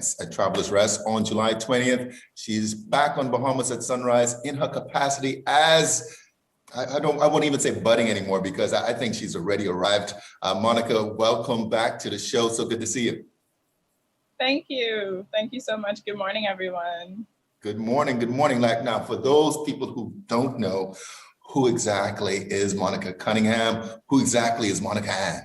Suspense at Travelers Rest on July 20th. She's back on Bahamas at Sunrise in her capacity as, I won't even say budding anymore because I think she's already arrived. Monica, welcome back to the show. So good to see you. Thank you. Thank you so much. Good morning, everyone. Good morning. Good morning. Like now, for those people who don't know, who exactly is Monica Cunningham? Who exactly is Monica Ann?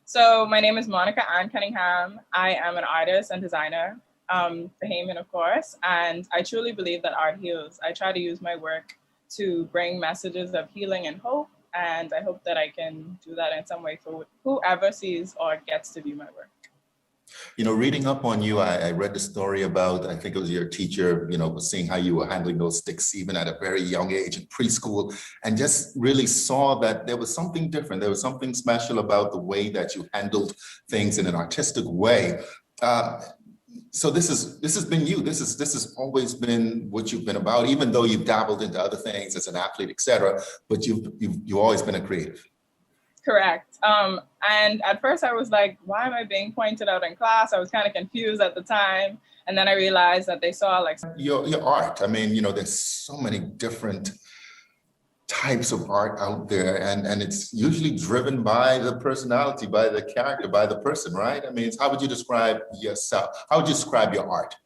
So my name is Monica Ann Cunningham. I am an artist and designer, Bahamian, of course, and I truly believe that art heals. I try to use my work to bring messages of healing and hope, and I hope that I can do that in some way for whoever sees or gets to view my work. You know, reading up on you, I read the story about, I think it was your teacher, you know, was seeing how you were handling those sticks even at a very young age in preschool, and just really saw that there was something different. There was something special about the way that you handled things in an artistic way. So this has been you. This has always been what you've been about, even though you've dabbled into other things as an athlete, et cetera, but you've always been a creative. Correct. And at first I was like, why am I being pointed out in class? I was kind of confused at the time. And then I realized that they saw like your art. I mean, you know, there's so many different types of art out there, and it's usually driven by the personality, by the character, by the person, right? I mean, how would you describe yourself? How would you describe your art?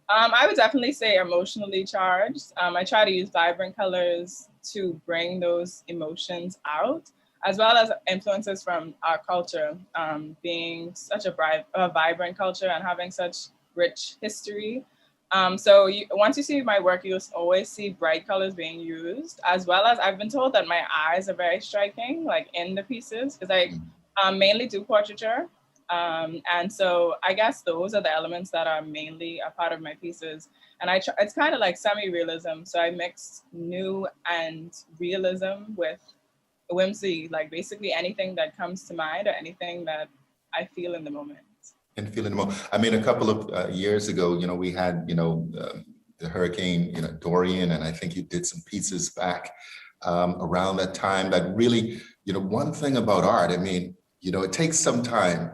I would definitely say emotionally charged. I try to use vibrant colors to bring those emotions out, as well as influences from our culture, being such a vibrant culture and having such rich history. So once you see my work, you'll always see bright colors being used, as well as I've been told that my eyes are very striking, like in the pieces, because I mainly do portraiture. And so I guess those are the elements that are mainly a part of my pieces. And it's kind of like semi-realism. So I mix new and realism with whimsy, like basically anything that comes to mind or anything that I feel in the moment. And feeling the moment. I mean, a couple of years ago, you know, we had, you know, the hurricane, you know, Dorian, and I think you did some pieces back around that time that really, you know, one thing about art, I mean, you know, it takes some time,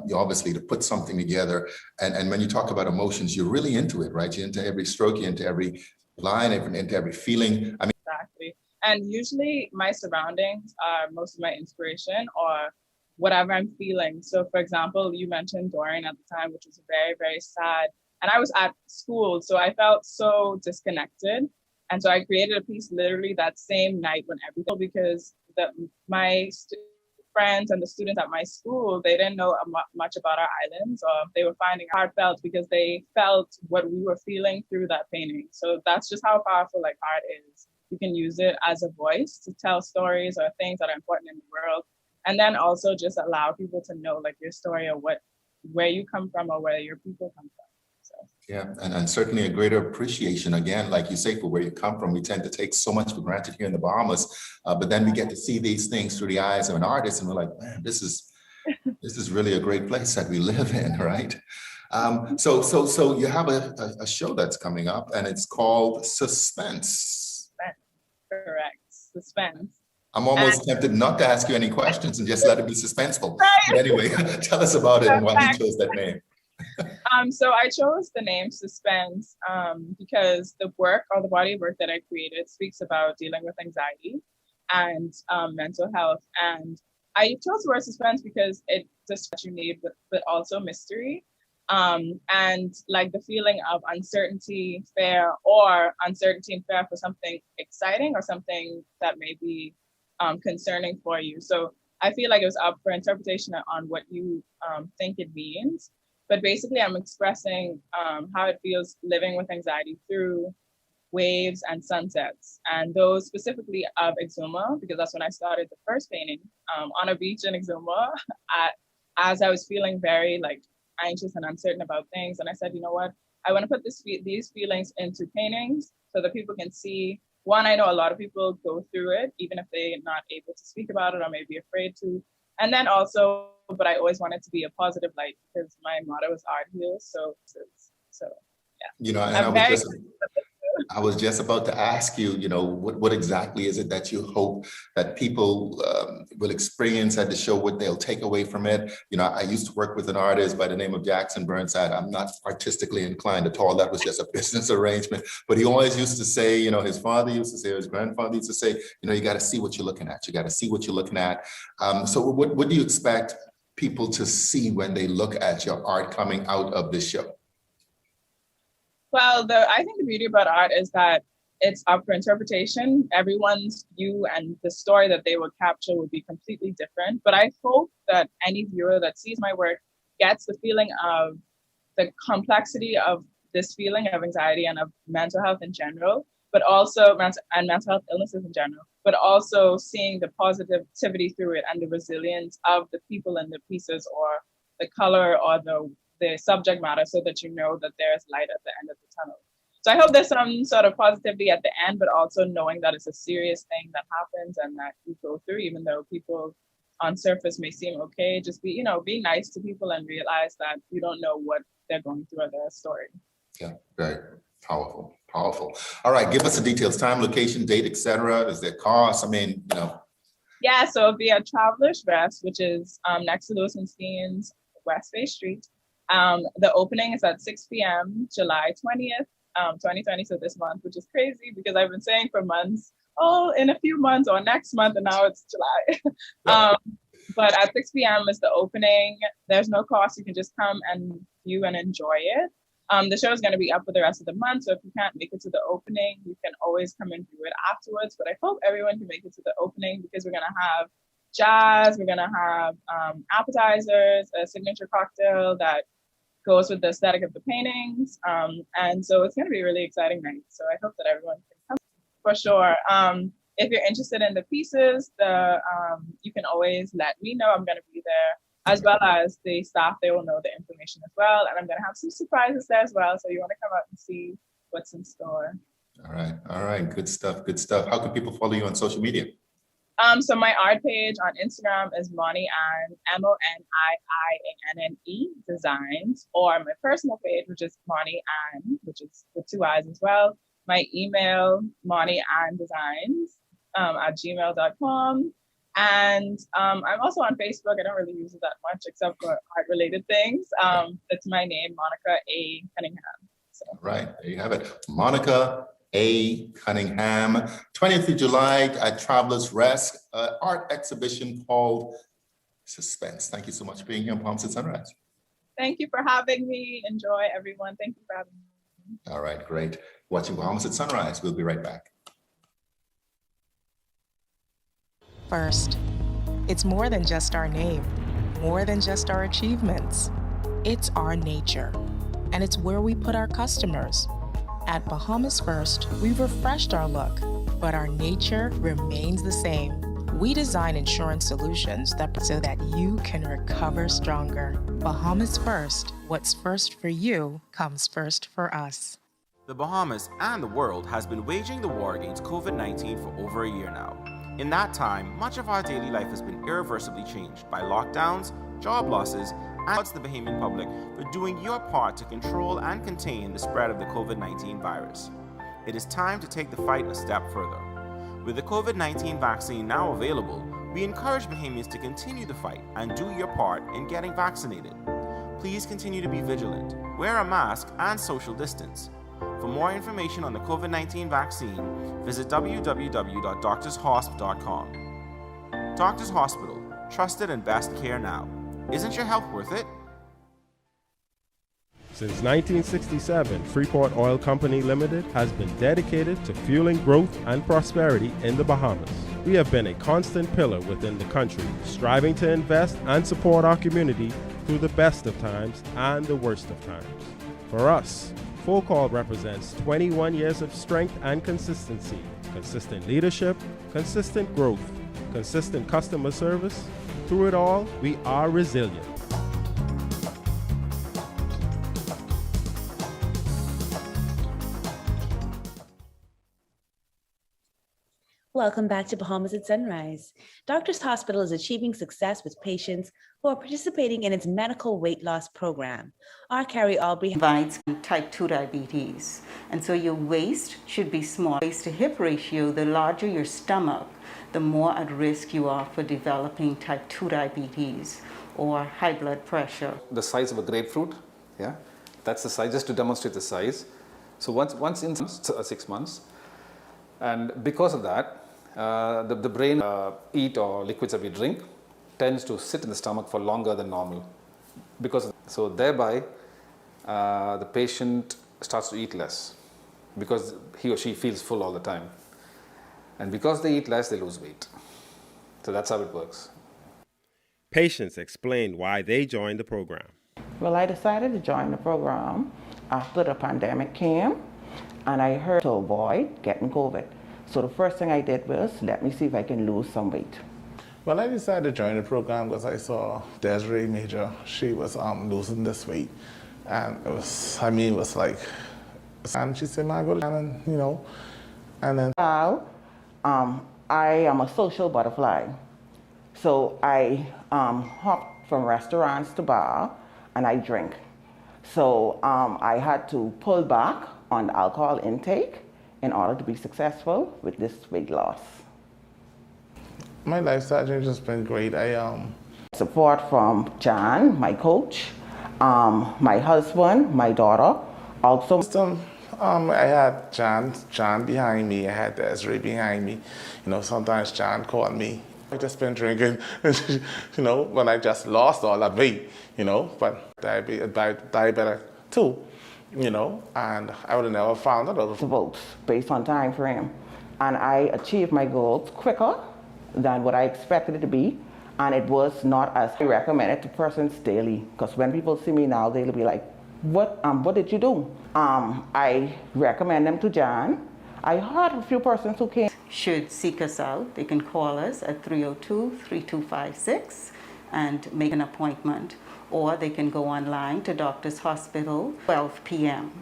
you obviously to put something together. And when you talk about emotions, you're really into it, right? You're into every stroke, you're into every line, into every feeling. I mean, exactly. And usually my surroundings are most of my inspiration or whatever I'm feeling. So for example, you mentioned Dorian at the time, which was very, very sad. And I was at school, so I felt so disconnected. And so I created a piece literally that same night when everything, because my friends and the students at my school, they didn't know much about our islands, or they were finding it heartfelt because they felt what we were feeling through that painting. So that's just how powerful like art is. You can use it as a voice to tell stories or things that are important in the world. And then also just allow people to know like your story or where you come from or where your people come from. So. Yeah, and certainly a greater appreciation, again, like you say, for where you come from. We tend to take so much for granted here in the Bahamas, but then we get to see these things through the eyes of an artist and we're like, man, this is really a great place that we live in, right? So you have a show that's coming up and it's called Suspense. Correct. Suspense. I'm almost tempted not to ask you any questions and just let it be suspenseful. But anyway, tell us about it and why you chose that name. So I chose the name Suspense because the work or the body of work that I created speaks about dealing with anxiety and mental health. And I chose the word suspense because it just what you need, but also mystery. And like the feeling of uncertainty, fear, or uncertainty and fear for something exciting or something that may be concerning for you. So I feel like it was up for interpretation on what you think it means. But basically, I'm expressing how it feels living with anxiety through waves and sunsets, and those specifically of Exuma, because that's when I started the first painting on a beach in Exuma as I was feeling very like anxious and uncertain about things. And I said, you know what, I want to put these feelings into paintings so that people can see. One, I know a lot of people go through it, even if they're not able to speak about it or maybe afraid to. And then also, but I always wanted to be a positive light because my motto is art heals. So yeah. You know, and I was just about to ask you, what exactly is it that you hope that people will experience at the show, what they'll take away from it? I used to work with an artist by the name of Jackson Burnside. I'm not artistically inclined at all. That was just a business arrangement. But he always used to say, his father used to say, or his grandfather used to say, you got to see what you're looking at. You got to see what you're looking at. So what do you expect people to see when they look at your art coming out of this show? Well, I think the beauty about art is that it's up for interpretation. Everyone's view and the story that they will capture will be completely different. But I hope that any viewer that sees my work gets the feeling of the complexity of this feeling of anxiety and of mental health in general, but also mental health illnesses in general, but also seeing the positivity through it and the resilience of the people in the pieces, or the color, or the subject matter, so that that there's light at the end of the tunnel. So I hope there's some sort of positivity at the end, but also knowing that it's a serious thing that happens and that you go through, even though people on surface may seem okay. Just be nice to people and realize that you don't know what they're going through or their story. Yeah, very powerful. All right, give us the details: time, location, date, etc. Is there cost? Yeah, so it'll be at Travelers Rest, which is next to Lewis and Steen's West Bay Street. The opening is at 6 p.m. July 20th, 2020, so this month, which is crazy because I've been saying for months, in a few months or next month, and now it's July. But at 6 p.m. is the opening. There's no cost. You can just come and view and enjoy it. The show is going to be up for the rest of the month, so if you can't make it to the opening, you can always come and view it afterwards. But I hope everyone can make it to the opening, because we're going to have jazz, we're going to have appetizers, a signature cocktail that goes with the aesthetic of the paintings. And so it's going to be a really exciting night. So I hope that everyone can come for sure. If you're interested in the pieces, you can always let me know. I'm going to be there, as well as the staff. They will know the information as well. And I'm going to have some surprises there as well. So you want to come out and see what's in store. All right. Good stuff. How can people follow you on social media? So my art page on Instagram is Moni Ann, MoniIanne Designs, or my personal page, which is Moni Ann, which is with 2 I's as well. My email, moniandesigns at gmail.com. And I'm also on Facebook. I don't really use it that much except for art-related things. It's my name, Monica A. Cunningham. So. All right, there you have it. Monica A. Cunningham, 20th of July at Travelers Rest, art exhibition called Suspense. Thank you so much for being here on Bahamas at Sunrise. Thank you for having me. Enjoy, everyone. Thank you for having me. All right, great. Watching Bahamas at Sunrise. We'll be right back. First, it's more than just our name, more than just our achievements. It's our nature, and it's where we put our customers. At Bahamas First, we've refreshed our look, but our nature remains the same. We design insurance solutions so that you can recover stronger. Bahamas First, what's first for you comes first for us. The Bahamas and the world has been waging the war against COVID-19 for over a year now. In that time, much of our daily life has been irreversibly changed by lockdowns, job losses, and the Bahamian public for doing your part to control and contain the spread of the COVID-19 virus. It is time to take the fight a step further. With the COVID-19 vaccine now available, we encourage Bahamians to continue the fight and do your part in getting vaccinated. Please continue to be vigilant, wear a mask, and social distance. For more information on the COVID-19 vaccine, visit www.doctorshosp.com. Doctors Hospital, trusted and best care now. Isn't your health worth it? Since 1967, Freeport Oil Company Limited has been dedicated to fueling growth and prosperity in the Bahamas. We have been a constant pillar within the country, striving to invest and support our community through the best of times and the worst of times. For us, Full Call represents 21 years of strength and consistency, consistent leadership, consistent growth, consistent customer service. Through it all, we are resilient. Welcome back to Bahamas at Sunrise. Doctors Hospital is achieving success with patients who are participating in its medical weight loss program. Our Carrie Aubrey provides type 2 diabetes. And so your waist should be small. Waist to hip ratio, the larger your stomach, the more at risk you are for developing type 2 diabetes or high blood pressure. The size of a grapefruit, yeah, that's the size, just to demonstrate the size. So once in 6 months, and because of that, the brain eat or liquids that we drink tends to sit in the stomach for longer than normal. So thereby, the patient starts to eat less because he or she feels full all the time. And because they eat less, they lose weight. So that's how it works. Patients explained why they joined the program. Well, I decided to join the program after the pandemic came, and I heard to avoid getting COVID. So the first thing I did was, let me see if I can lose some weight. Well, I decided to join the program because I saw Desiree Major. She was losing this weight. And it was like, and she said, "Man, go to and and then." Now, I am a social butterfly. So I hop from restaurants to bar, and I drink. So I had to pull back on the alcohol intake in order to be successful with this weight loss. My lifestyle change has been great. Support from Jan, my coach, my husband, my daughter, also. I had Jan behind me. I had Desiree behind me. Sometimes Jan called me. I just been drinking, when I just lost all that weight, but diabetic too, and I would have never found out. Votes based on time frame, and I achieved my goals quicker than what I expected it to be, and it was not as I recommended to persons daily. Because when people see me now, they'll be like, "What did you do?" I recommend them to Jan. I heard a few persons who came. Should seek us out, they can call us at 302-3256 and make an appointment. Or they can go online to Doctors Hospital, 12 p.m.,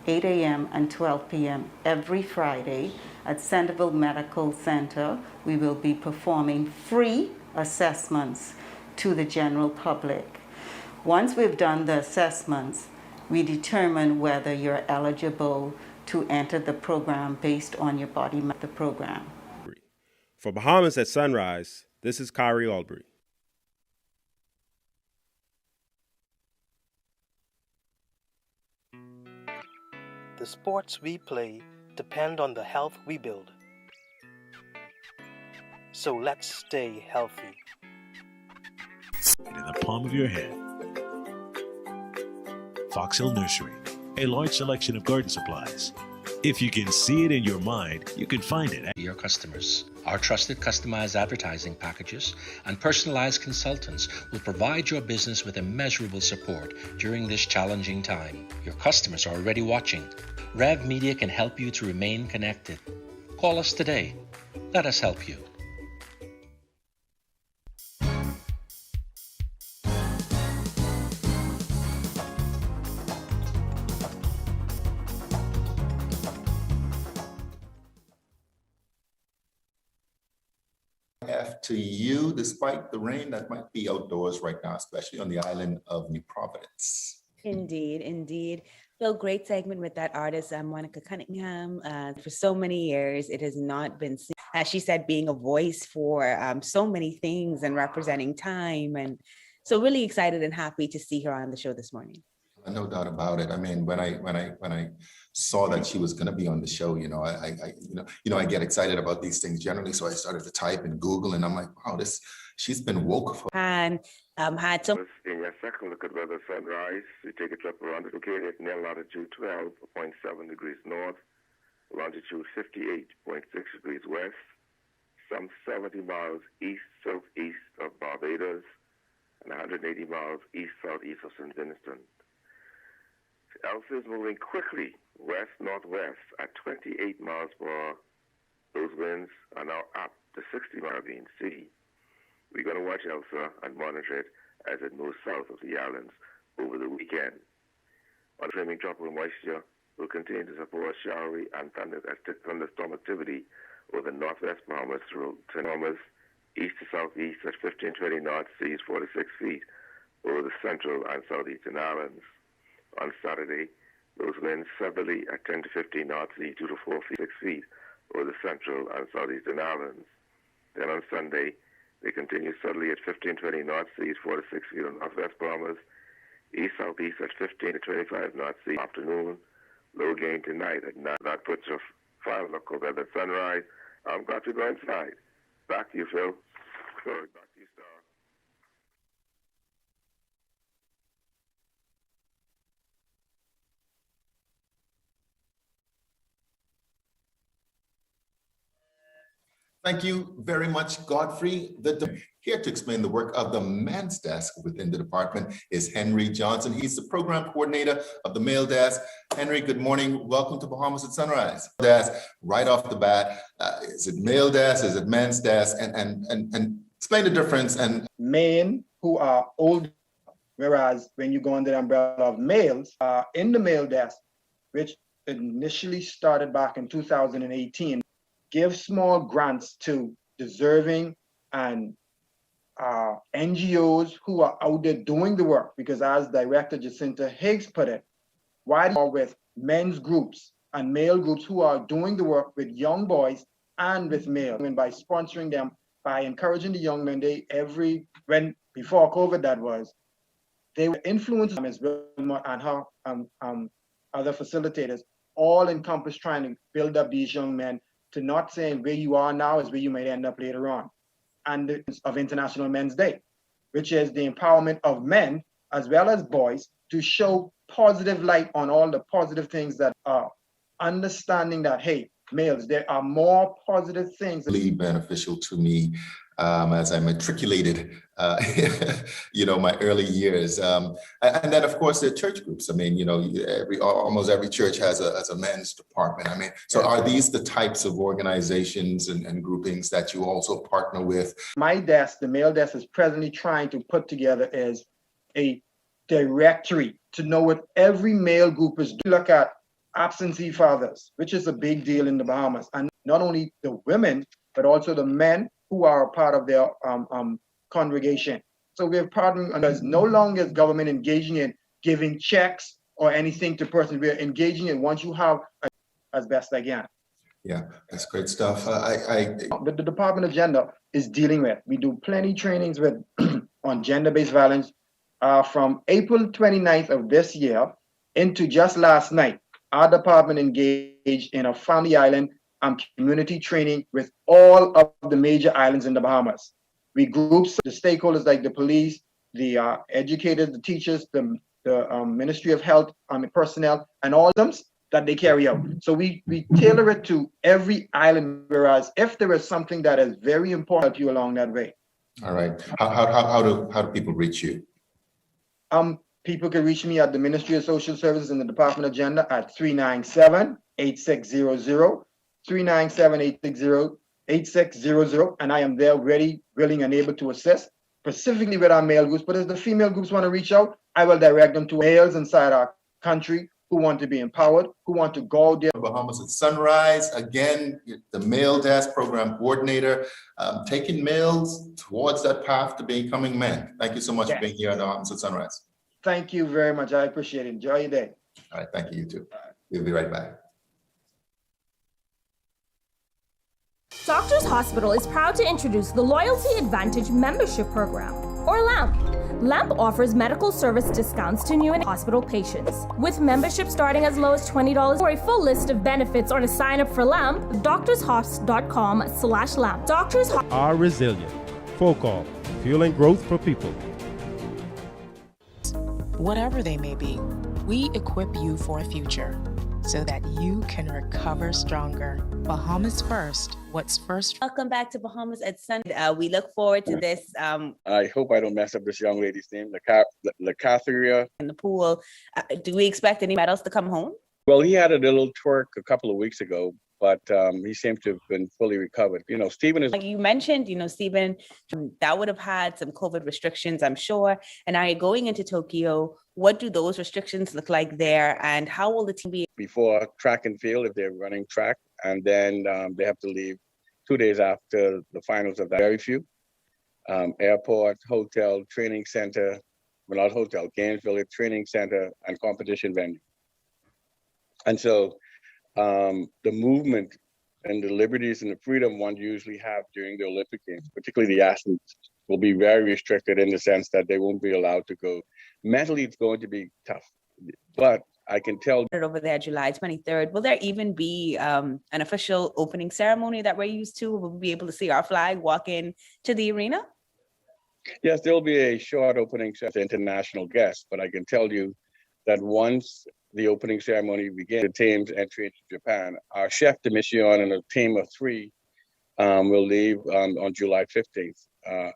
8 a.m. and 12 p.m. every Friday at Centerville Medical Center. We will be performing free assessments to the general public. Once we've done the assessments, we determine whether you're eligible to enter the program based on your body mass, the program. For Bahamas at Sunrise, this is Kyrie Albury. The sports we play depend on the health we build. So let's stay healthy. In the palm of your hand. Fox Hill Nursery, a large selection of garden supplies. If you can see it in your mind, you can find it at your customers. Our trusted customized advertising packages and personalized consultants will provide your business with immeasurable support during this challenging time. Your customers are already watching. Rev Media can help you to remain connected. Call us today. Let us help you. To you, despite the rain that might be outdoors right now, especially on the island of New Providence. Indeed, indeed. Phil, great segment with that artist, Monica Cunningham. For so many years, it has not been seen, as she said, being a voice for so many things and representing time. And so really excited and happy to see her on the show this morning. No doubt about it. I mean, when I saw that she was going to be on the show, I get excited about these things generally. So I started to type in Google, and I'm like, wow, she's been woke for. And had some. In your second look at weather sunrise, we take a trip around the located near latitude 12.7 degrees north, longitude 58.6 degrees west, some 70 miles east-southeast of Barbados, and 180 miles east-southeast of St. Vincent. Elsa is moving quickly west-northwest at 28 miles per hour. Those winds are now up to 60 miles in sea. We're going to watch Elsa and monitor it as it moves south of the islands over the weekend. Trimming tropical moisture will continue to support showery and thunderstorm activity over the northwest Bahamas through Bahamas, east to southeast at 15-20 knots, seas 46 feet, over the central and southeastern islands. On Saturday, those winds southerly at 10 to 15 knots, seas 2 to 4 feet, 6 feet, over the central and southeastern islands. Then on Sunday, they continue southerly at 15-20 knots, seas 4 to 6 feet on northwest Bahamas, east-southeast at 15 to 25 knots, seas afternoon, low gain tonight at 9. That puts your 5 o'clock over at sunrise. I'm glad to go inside. Back to you, Phil. Sorry, back to you, Star. Thank you very much, Godfrey. Here to explain the work of the men's desk within the department is Henry Johnson. He's the program coordinator of the male desk. Henry, good morning. Welcome to Bahamas at Sunrise. Desk, right off the bat, is it male desk? Is it men's desk? And explain the difference. And men who are old, whereas when you go under the umbrella of males, in the male desk, which initially started back in 2018, give small grants to deserving and NGOs who are out there doing the work, because as Director Jacinta Higgs put it, why are with men's groups and male groups who are doing the work with young boys and with male, and by sponsoring them, by encouraging the young men, before COVID that was, they were influencing them as well, and her other facilitators all encompass trying to build up these young men to not saying where you are now is where you might end up later on. And of International Men's Day, which is the empowerment of men as well as boys to show positive light on all the positive things that are understanding that, hey, males, there are more positive things. Really beneficial to me as I matriculated, my early years. And then, of course, the church groups. I mean, almost every church has a men's department. I mean, so are these the types of organizations and groupings that you also partner with? My desk, the male desk, is presently trying to put together is a directory to know what every male group is doing. Look at absentee fathers, which is a big deal in the Bahamas. And not only the women, but also the men who are a part of their congregation. So we're partnering, and there's no longer is government engaging in giving checks or anything to persons. We're engaging in once you have as best I can. Yeah, that's great stuff. The Department of Gender is dealing with. We do plenty trainings with on gender-based violence from April 29th of this year into just last night. Our department engaged in a family island community training with all of the major islands in the Bahamas. We groups the stakeholders like the police, the educators, the teachers, the Ministry of Health, personnel, and all of them that they carry out. So we tailor it to every island, whereas if there is something that is very important, help you along that way. All right. How do people reach you? People can reach me at the Ministry of Social Services and the Department of Gender at 397-8600, 397-860-8600, and I am there ready, willing, and able to assist, specifically with our male groups. But if the female groups want to reach out, I will direct them to males inside our country who want to be empowered, who want to go out there. Bahamas at Sunrise, again, the male desk program coordinator, taking males towards that path to becoming men. Thank you so much for being here on Bahamas at Sunrise. Thank you very much. I appreciate it. Enjoy your day. All right. Thank you. You too. We'll be right back. Doctors Hospital is proud to introduce the Loyalty Advantage Membership Program, or LAMP. LAMP offers medical service discounts to new and hospital patients. With membership starting as low as $20. For a full list of benefits or to sign up for LAMP, doctorshos.com/LAMP. Doctors are resilient. FOCAL, fueling growth for people. Whatever they may be, we equip you for a future so that you can recover stronger. Bahamas first. What's first? Welcome back to Bahamas at Sunday. We look forward to this. I hope I don't mess up this young lady's name, Lacatharia. In the pool. Do we expect any medals to come home? Well, he had a little twerk a couple of weeks ago, but he seems to have been fully recovered. Stephen is... Like you mentioned, Stephen, that would have had some COVID restrictions, I'm sure. And now you're going into Tokyo. What do those restrictions look like there? And how will the team be? Before track and field, if they're running track, and then they have to leave 2 days after the finals of that. Very few. Airport, hotel, training center, well, not hotel, games village, training center, and competition venue. And so the movement and the liberties and the freedom one usually have during the Olympic Games, particularly the athletes, will be very restricted in the sense that they won't be allowed to go. Mentally, it's going to be tough, but I can tell. Over there, July 23rd, will there even be an official opening ceremony that we're used to? Will we be able to see our flag walk in to the arena? Yes, there'll be a short opening to international guests, but I can tell you that once the opening ceremony begins, the team's entry into Japan, our chef de mission and a team of 3 will leave on July 15th.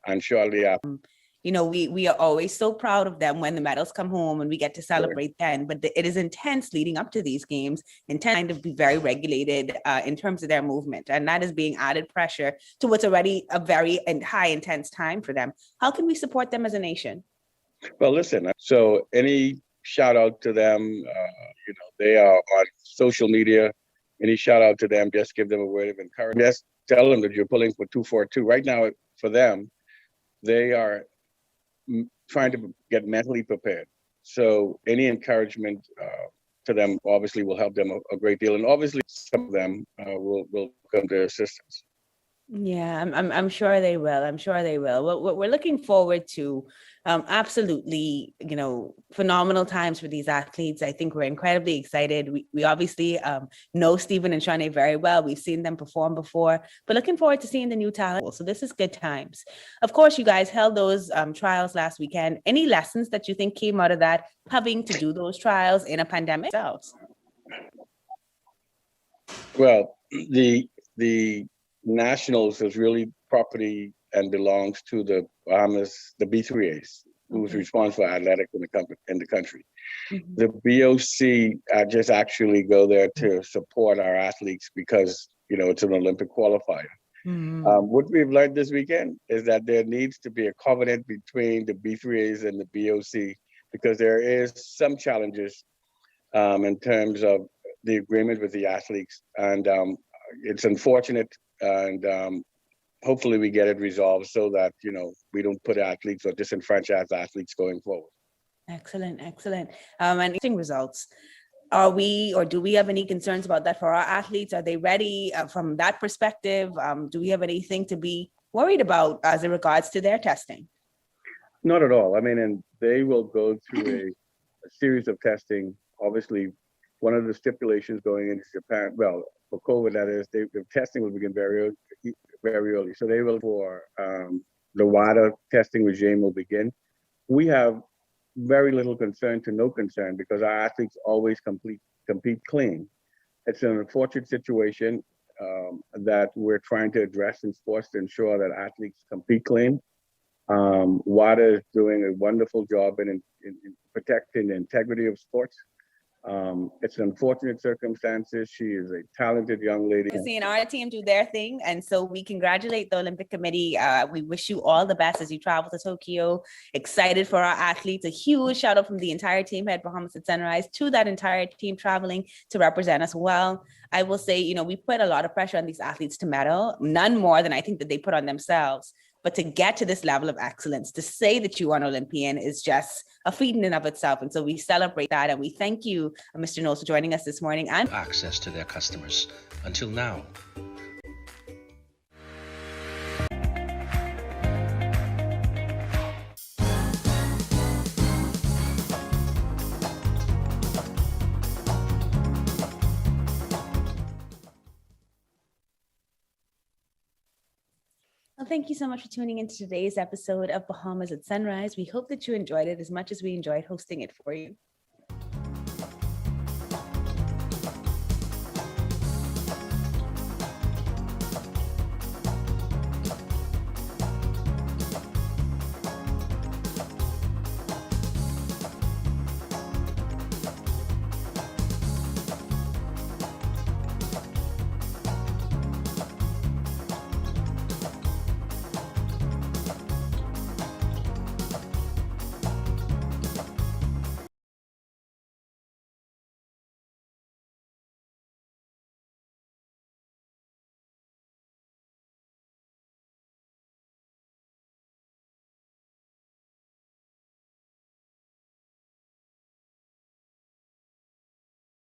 And shortly after. You know, we are always so proud of them when the medals come home and we get to celebrate then, but it is intense leading up to these games, intense to be very regulated in terms of their movement. And that is being added pressure to what's already a very high intense time for them. How can we support them as a nation? Well, listen, so any shout out to them, you know, they are on social media, any shout out to them, just give them a word of encouragement. Just tell them that you're pulling for 242. Right now, for them, they are trying to get mentally prepared. So any encouragement to them obviously will help them a great deal. And obviously some of them will come to assistance. Yeah, I'm sure they will. I'm sure they will. What we're looking forward to, absolutely, you know, phenomenal times for these athletes. I think we're incredibly excited. We obviously know Stephen and Shanae very well. We've seen them perform before, but looking forward to seeing the new talent. So this is good times. Of course, you guys held those trials last weekend. Any lessons that you think came out of that, having to do those trials in a pandemic? Well, the Nationals is really property and belongs to the Bahamas, the B3As, who's responsible for athletics in the country. Mm-hmm. The BOC just actually go there to support our athletes because, you know, it's an Olympic qualifier. Mm-hmm. What we've learned this weekend is that there needs to be a covenant between the B3As and the BOC because there is some challenges in terms of the agreement with the athletes. And it's unfortunate. And hopefully we get it resolved so that, you know, we don't put athletes or disenfranchised athletes going forward. Excellent. And interesting results. Are we, or do we have any concerns about that for our athletes? Are they ready from that perspective? Do we have anything to be worried about as in regards to their testing? Not at all. I mean, and they will go through a series of testing. Obviously, one of the stipulations going into Japan, well, for COVID, that is, the testing will begin very early. So they will, for the WADA testing regime will begin. We have very little concern to no concern because our athletes always compete clean. It's an unfortunate situation that we're trying to address in sports to ensure that athletes compete clean. WADA is doing a wonderful job in protecting the integrity of sports. It's unfortunate circumstances. She is a talented young lady. Seeing our team do their thing. And so we congratulate the Olympic Committee. We wish you all the best as you travel to Tokyo. Excited for our athletes. A huge shout out from the entire team here at Bahamas at Sunrise to that entire team traveling to represent us well. I will say, you know, we put a lot of pressure on these athletes to medal, none more than I think that they put on themselves. But to get to this level of excellence, to say that you are an Olympian is just a feat in and of itself. And so we celebrate that. And we thank you, Mr. Knowles, for joining us this morning. And access to their customers until now. Well, thank you so much for tuning into today's episode of Bahamas at Sunrise. We hope that you enjoyed it as much as we enjoyed hosting it for you.